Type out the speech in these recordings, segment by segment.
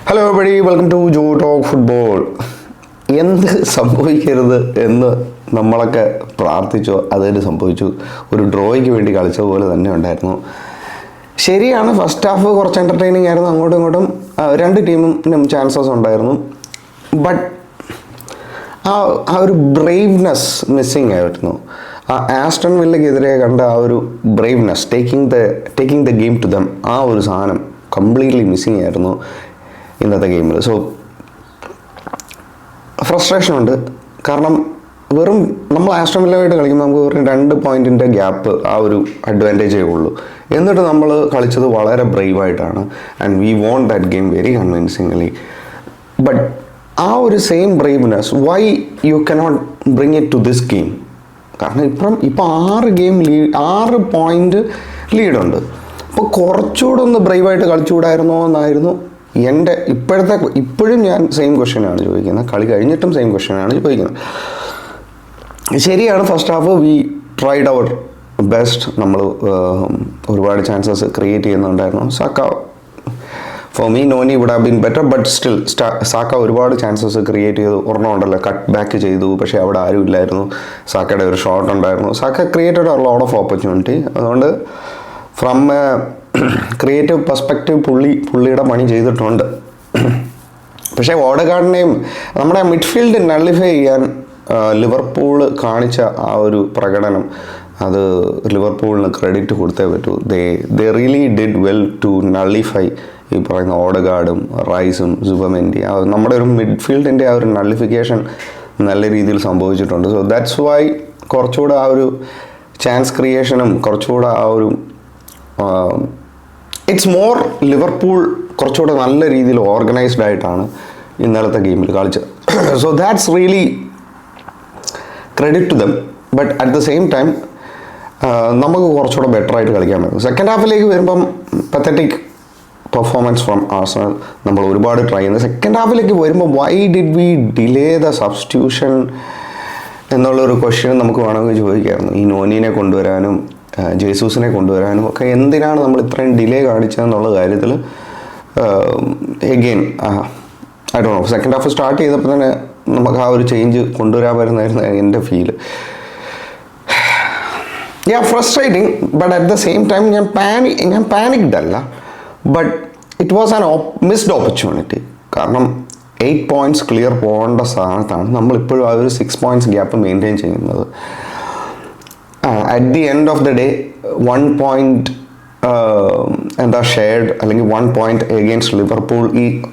Hello everybody, welcome to Joe Talk Football. എന്ത് സംഭവിക്കരുത് എന്ന് നമ്മളൊക്കെ പ്രാർത്ഥിച്ചോ അതിന് സംഭവിച്ചു. ഒരു ഡ്രോയ്ക്ക് വേണ്ടി കളിച്ച പോലെ തന്നെ ഉണ്ടായിരുന്നു. ശരിയാണ്, ഫസ്റ്റ് ഹാഫ് കുറച്ച് എൻ്റർടൈനിങ് ആയിരുന്നു. അങ്ങോട്ടും ഇങ്ങോട്ടും രണ്ട് ടീമിനും ചാൻസസ് ഉണ്ടായിരുന്നു. ബട്ട് ആ ഒരു ബ്രേവ്നെസ് മിസ്സിങ് ആയിരുന്നു. ആ ആസ്റ്റൺ വില്ലയ്ക്കെതിരെ കണ്ട ആ ഒരു braveness, taking the game to them, ആ ഒരു സാധനം കംപ്ലീറ്റ്ലി മിസ്സിങ് ആയിരുന്നു ഇന്നത്തെ ഗെയിമിൽ. സോ ഫ്രസ്ട്രേഷൻ ഉണ്ട്. കാരണം നമ്മൾ ആസ്റ്റൺ വില്ലയായിട്ട് കളിക്കുമ്പോൾ നമുക്ക് വെറും 2 പോയിൻറ്റിൻ്റെ ഗ്യാപ്പ്, ആ ഒരു അഡ്വാൻറ്റേജേ ഉള്ളൂ. എന്നിട്ട് നമ്മൾ കളിച്ചത് വളരെ ബ്രേവായിട്ടാണ്. And we won that game very convincingly. But ആ ഒരു same braveness why you cannot bring it to this game? കാരണം ഇപ്പം 6 പോയിൻ്റ് ലീഡുണ്ട്. അപ്പോൾ കുറച്ചുകൂടെ ഒന്ന് ബ്രേവായിട്ട് കളിച്ചുകൂടായിരുന്നോ എന്നായിരുന്നു എൻ്റെ ഇപ്പോഴും ഞാൻ സെയിം ക്വസ്റ്റ്യനാണ് ചോദിക്കുന്നത്. കളി കഴിഞ്ഞിട്ടും സെയിം ക്വസ്റ്റ്യനാണ് ചോദിക്കുന്നത്. ശരിയാണ്, first half we tried our best. നമ്മൾ ഒരുപാട് ചാൻസസ് ക്രിയേറ്റ് ചെയ്യുന്നുണ്ടായിരുന്നു. Saka, for me Noni would have been better, but still Saka ഒരുപാട് ചാൻസസ് ക്രിയേറ്റ് ചെയ്തു. ഒരെണ്ണം ഉണ്ടല്ലോ, കട്ട് ബാക്ക് ചെയ്തു, പക്ഷേ അവിടെ ആരും ഇല്ലായിരുന്നു. സാക്കയുടെ ഒരു ഷോട്ട് ഉണ്ടായിരുന്നു. Saka created a lot of opportunity. അതുകൊണ്ട് ഫ്രം ക്രിയേറ്റീവ് പെർസ്പെക്റ്റീവ് പുള്ളിയുടെ പണി ചെയ്തിട്ടുണ്ട്. പക്ഷേ ഓഡഗാർഡിനെയും നമ്മുടെ മിഡ്ഫീൽഡ് നള്ളിഫൈ ചെയ്യാൻ ലിവർപൂൾ കാണിച്ച ആ ഒരു പ്രകടനം, അത് ലിവർപൂളിന് ക്രെഡിറ്റ് കൊടുത്തേ പറ്റൂ. They really did well to nullify ഈ പറയുന്ന ഓഡഗാർഡും റൈസും സുബമെൻഡി. നമ്മുടെ ഒരു മിഡ്ഫീൽഡിൻ്റെ ആ ഒരു നള്ളിഫിക്കേഷൻ നല്ല രീതിയിൽ സംഭവിച്ചിട്ടുണ്ട്. സോ ദാറ്റ്സ് വൈ കുറച്ചുകൂടെ ആ ഒരു ചാൻസ് ക്രിയേഷനും കുറച്ചുകൂടെ ആ ഒരു ഇറ്റ്സ് മോർ ലിവർപൂൾ കുറച്ചുകൂടെ നല്ല രീതിയിൽ ഓർഗനൈസ്ഡ് ആയിട്ടാണ് ഇന്നലത്തെ ഗെയിമിൽ കളിച്ചത്. So that's really credit to them. But at the same time നമുക്ക് കുറച്ചുകൂടെ ബെറ്റർ ആയിട്ട് കളിക്കാൻ പറ്റും. സെക്കൻഡ് ഹാഫിലേക്ക് വരുമ്പം പത്തറ്റിക് പെർഫോമൻസ് ഫ്രം ആർസണൽ. നമ്മൾ ഒരുപാട് ട്രൈ ചെയ്യുന്നത്. സെക്കൻഡ് ഹാഫിലേക്ക് വരുമ്പോൾ why did V delay the substitution എന്നുള്ളൊരു ക്വസ്റ്റ്യൻ നമുക്ക് വേണമെങ്കിൽ ചോദിക്കായിരുന്നു. ഈ നോനിനെ കൊണ്ടുവരാനും ജേസൂസിനെ കൊണ്ടുവരാനും ഒക്കെ എന്തിനാണ് നമ്മൾ ഇത്രയും ഡിലേ കാണിച്ചതെന്നുള്ള കാര്യത്തിൽ again I don't know. Second half start ചെയ്തപ്പോൾ തന്നെ നമുക്ക് ആ ഒരു ചേഞ്ച് കൊണ്ടുവരാൻ വരുന്നതായിരുന്നു എൻ്റെ feel. Frustrating, but at the same time ഞാൻ പാനിക്ഡ് അല്ല. But it was an missed opportunity. കാരണം 8 പോയിൻറ്റ്സ് ക്ലിയർ പോകേണ്ട സ്ഥാനത്താണ് നമ്മളിപ്പോഴും ആ ഒരു 6 പോയിൻറ്റ്സ് ഗ്യാപ്പ് മെയിൻറ്റെയിൻ ചെയ്യുന്നത്. At the end of the day 1 point shared, അല്ലെങ്കിൽ 1 പോയിൻറ്റ് എഗെയിൻസ്റ്റ് ലിവർപൂൾ,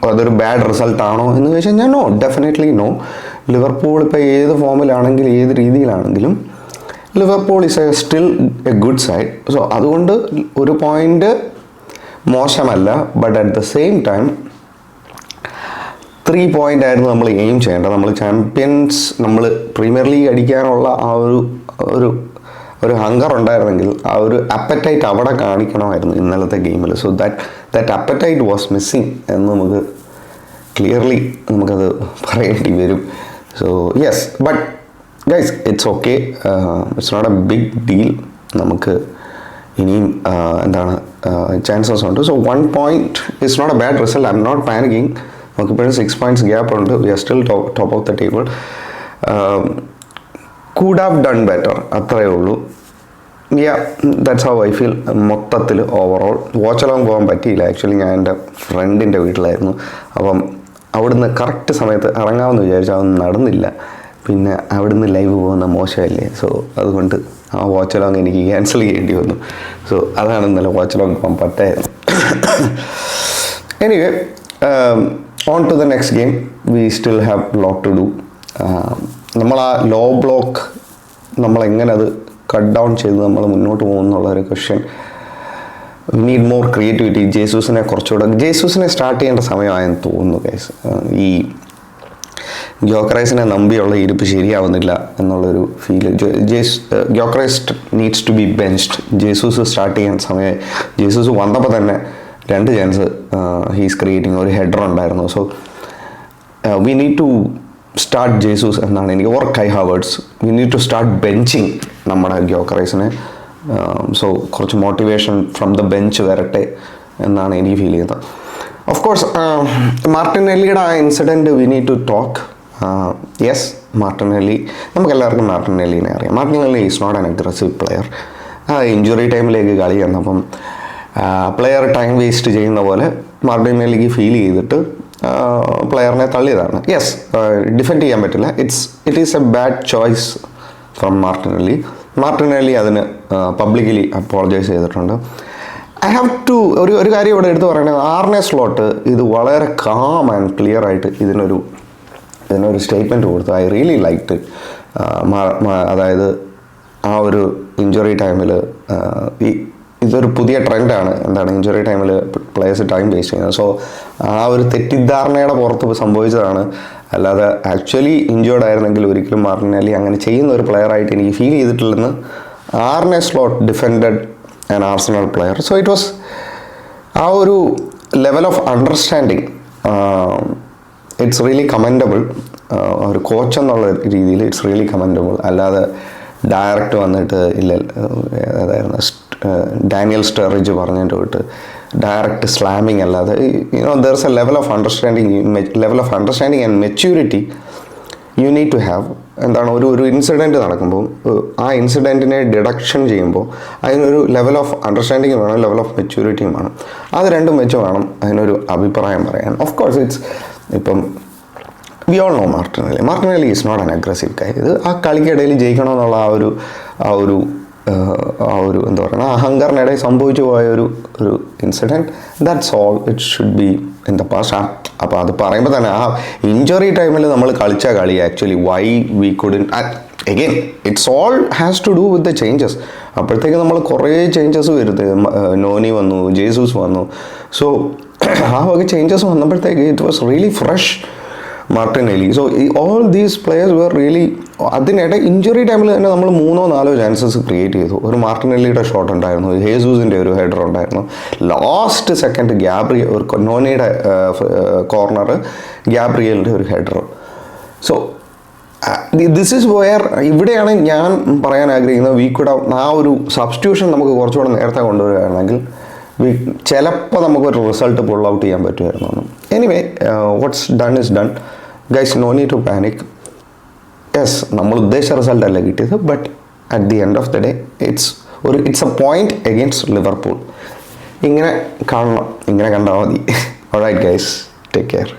അതൊരു ബാഡ് റിസൾട്ട് ആണോ എന്ന് ചോദിച്ചാൽ ഞാൻ നോ, ഡെഫിനറ്റ്ലി നോ. ലിവർപൂൾ ഇപ്പോൾ ഏത് ഫോമിലാണെങ്കിലും ഏത് രീതിയിലാണെങ്കിലും Liverpool is still a good side. So അതുകൊണ്ട് ഒരു പോയിൻ്റ് മോശമല്ല. But at the same time 3 point ആയിരുന്നു നമ്മൾ എയിം ചെയ്യേണ്ടത്. നമ്മൾ ചാമ്പ്യൻസ്, നമ്മൾ പ്രീമിയർ ലീഗ് അടിക്കാനുള്ള ആ ഒരു ഹങ്കർ ഉണ്ടായിരുന്നെങ്കിൽ ആ ഒരു അപ്പറ്റൈറ്റ് അവിടെ കാണിക്കണമായിരുന്നു ഇന്നലത്തെ ഗെയിമിൽ. So that appetite was missing എന്ന് നമുക്ക് ക്ലിയർലി നമുക്കത് പറയേണ്ടി വരും. So yes, but guys, it's okay. It's not a big deal. നമുക്ക് ഇനിയും ചാൻസസ് ഉണ്ട്. So 1 point is not a bad result. I'm not panicking. നമുക്കിപ്പോഴും 6 പോയിൻറ്റ്സ് ഗ്യാപ്പ് ഉണ്ട്. We are still top of the table. Could have done better, അത്രയേ ഉള്ളൂ. That's how I feel. മൊത്തത്തിൽ overall watch along പോകാൻ പറ്റിയില്ല. Actually ഞാൻ എൻ്റെ ഫ്രണ്ടിൻ്റെ വീട്ടിലായിരുന്നു. അപ്പം അവിടുന്ന് കറക്റ്റ് സമയത്ത് ഇറങ്ങാമെന്ന് വിചാരിച്ചു, അതൊന്നും നടന്നില്ല. പിന്നെ അവിടുന്ന് ലൈവ് പോകുന്ന മോശമല്ലേ. സോ അതുകൊണ്ട് ആ വാച്ച് അലോങ് എനിക്ക് ക്യാൻസൽ ചെയ്യേണ്ടി വന്നു. സോ അതാണ് ഇന്നലെ വാച്ച് അലോങ് പോകാൻ പറ്റായിരുന്നു. Anyway, on to the next game. We still have lot to do. നമ്മൾ ആ ലോ ബ്ലോക്ക് നമ്മളെങ്ങനെ അത് കട്ട് ഡൗൺ ചെയ്ത് നമ്മൾ മുന്നോട്ട് പോകുമെന്നുള്ളൊരു question. We need more creativity. ജേസൂസിനെ സ്റ്റാർട്ട് ചെയ്യേണ്ട സമയമായെന്ന് തോന്നുന്നു ഗൈസ്. ഈ ഗ്യോക്കറൈസിനെ നമ്പിയുള്ള ഇരിപ്പ് ശരിയാവുന്നില്ല എന്നുള്ളൊരു feel. Gyokeres needs to be benched. Jesus start ചെയ്യാൻ സമയം. ജേസൂസ് വന്നപ്പോൾ തന്നെ 2 ചാൻസ് ഹീസ് ക്രിയേറ്റിംഗ്. ഒരു ഹെഡർ ഉണ്ടായിരുന്നു. So we need to start Jesus എന്നാണ് എനിക്ക്, or Kai Havertz. We need to start benching നമ്മുടെ ഗ്യോക്കറൈസിനെ. സോ കുറച്ച് മോട്ടിവേഷൻ ഫ്രം ദ ബെഞ്ച് വരട്ടെ എന്നാണ് എനിക്ക് ഫീൽ ചെയ്യുന്നത്. ഓഫ് കോഴ്സ് മാർട്ടിനെല്ലിയുടെ ആ incident we need to talk. Yes, Martinelli, നമുക്കെല്ലാവർക്കും മാർട്ടിനെല്ലിനെ അറിയാം. Martinelli is not an aggressive player. Injury ടൈമിലേക്ക് കളി വന്നപ്പം പ്ലെയർ ടൈം വേസ്റ്റ് ചെയ്യുന്ന പോലെ മാർട്ടിനെല്ലിക്ക് ഫീൽ ചെയ്തിട്ട് പ്ലെയറിനെ തള്ളിയതാണ്. യെസ്, ഡിഫെൻഡ് ചെയ്യാൻ പറ്റില്ല. It is A bad choice from Martinelli. Martinelli അതിന് പബ്ലിക്കലി അപ്പോളജൈസ് ചെയ്തിട്ടുണ്ട്. ഐ ഹാവ് ടു ഒരു കാര്യം ഇവിടെ എടുത്ത് പറയുന്നത്, ആർനെ സ്ലോട്ട് ഇത് വളരെ കാം ആൻഡ് ക്ലിയർ ആയിട്ട് ഇതിനൊരു സ്റ്റേറ്റ്മെൻറ്റ് കൊടുത്തു. I really liked. അതായത് ആ ഒരു ഇഞ്ചുറി ടൈമിൽ ഇതൊരു പുതിയ ട്രെൻഡാണ്. എന്താണ്, ഇഞ്ചുറി ടൈമിൽ പ്ലേയേഴ്സ് ടൈം വേസ്റ്റ് ചെയ്യുന്നത്. സോ ആ ഒരു തെറ്റിദ്ധാരണയുടെ പുറത്ത് സംഭവിച്ചതാണ്. അല്ലാതെ ആക്ച്വലി ഇഞ്ചേർഡ് ആയിരുന്നെങ്കിൽ ഒരിക്കലും മാർട്ടിനെല്ലി അങ്ങനെ ചെയ്യുന്ന ഒരു പ്ലെയറായിട്ട് എനിക്ക് ഫീൽ ചെയ്തിട്ടില്ലെന്ന് Arne Slot defended an Arsenal player. So it was ആ ഒരു level of understanding it's really commendable. ഒരു കോച്ച് എന്നുള്ള രീതിയിൽ ഇറ്റ്സ് റിയലി കമൻഡബിൾ. അല്ലാതെ ഡയറക്റ്റ് വന്നിട്ട് അതായിരുന്നു ഡാനിയൽ സ്റ്ററിജ് പറഞ്ഞിട്ട് വിട്ട് ഡയറക്റ്റ് സ്ലാമിങ് അല്ലാതെ there is a level of understanding and maturity you need to have. എന്താണ്, ഒരു ഇൻസിഡൻറ്റ് നടക്കുമ്പോൾ ആ ഇൻസിഡൻറ്റിനെ ഡിഡക്ഷൻ ചെയ്യുമ്പോൾ അതിനൊരു ലെവൽ ഓഫ് അണ്ടർസ്റ്റാൻഡിങ് വേണം, ലെവൽ ഓഫ് മെച്യൂരിറ്റിയും വേണം. അത് രണ്ടും വെച്ച് വേണം അതിനൊരു അഭിപ്രായം പറയാൻ. ഓഫ് കോഴ്സ് ഇപ്പം we all know Martinelli is not an aggressive guy. ഇത് ആ കളിക്കിടയിൽ ജയിക്കണമെന്നുള്ള ആ ഒരു എന്താ പറയുക, അഹങ്കാരനിടയിൽ സംഭവിച്ചു പോയ ഒരു incident. That's all. It should be in the past. അപ്പോൾ അത് പറയുമ്പോൾ തന്നെ ആ ഇഞ്ചുറി ടൈമിൽ നമ്മൾ കളിച്ച കളി actually why we couldn't again it's all has to do with the changes. അപ്പോഴത്തേക്ക് നമ്മൾ കുറേ ചേഞ്ചസ് വരുന്നത്, നോനി വന്നു, ജേസൂസ് വന്നു. സോ ആ വക ചേഞ്ചസ് വന്നപ്പോഴത്തേക്ക് it was really fresh Martinelli. So all these players were really അതിനിടെ ഇഞ്ചുറി ടൈമിൽ തന്നെ നമ്മൾ 3-4 ചാൻസസ് ക്രിയേറ്റ് ചെയ്തു. ഒരു മാർട്ടിനെല്ലിയുടെ ഷോട്ട് ഉണ്ടായിരുന്നു, ഹേസൂസിൻ്റെ ഒരു ഹെഡർ ഉണ്ടായിരുന്നു, ലാസ്റ്റ് സെക്കൻഡ് ഒരു നോനിയുടെ കോർണർ, ഗ്യാബ്രിയലിൻ്റെ ഒരു header. So this is wear ഇവിടെയാണ് ഞാൻ പറയാൻ ആഗ്രഹിക്കുന്നത് വി കുഡ് ആ ഒരു സബ്സ്റ്റിറ്റ്യൂഷൻ നമുക്ക് കുറച്ചുകൂടെ നേരത്തെ കൊണ്ടുവരികയാണെങ്കിൽ ചിലപ്പോൾ നമുക്കൊരു റിസൾട്ട് പുൾ ഔട്ട് ചെയ്യാൻ പറ്റുമായിരുന്നു. Anyway, what's done is done guys, no need to panic. Yes, നമ്മൾ ഉദ്ദേശിച്ച റിസൾട്ട് അല്ല കിട്ടിയത്, but at the end of the day it's a point against Liverpool. ഇങ്ങനെ കാണണം, ഇങ്ങനെ കണ്ടാൽ മതി. Alright guys, take care.